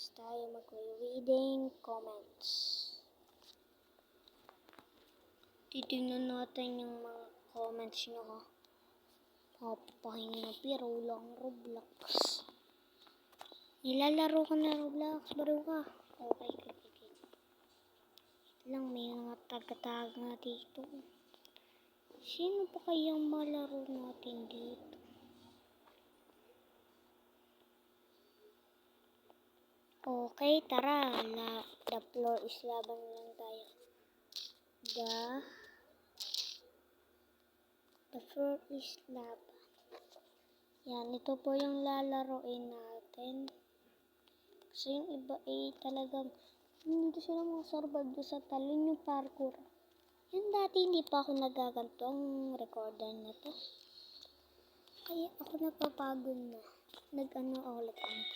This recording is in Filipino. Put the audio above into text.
Bukas tayo mag-reading comments. Titignan natin yung mga comments nyo ha. Papahinga na pero lang Roblox. Nilalaro ko na Roblox, baro ka. Okay. Lang may mga taga-taga dito. Sino pa kayang malaro natin dito? Okay, tara. The floor is laban lang tayo. The floor is laban. Yan, ito po yung lalaroin natin. Kasi yung iba ay talagang hindi sila makasurvive doon sa talon yung parkour. Yan dati hindi pa ako nagaganto ang recorder na to. Kaya ako napapagod na. Nag-ano ulit ang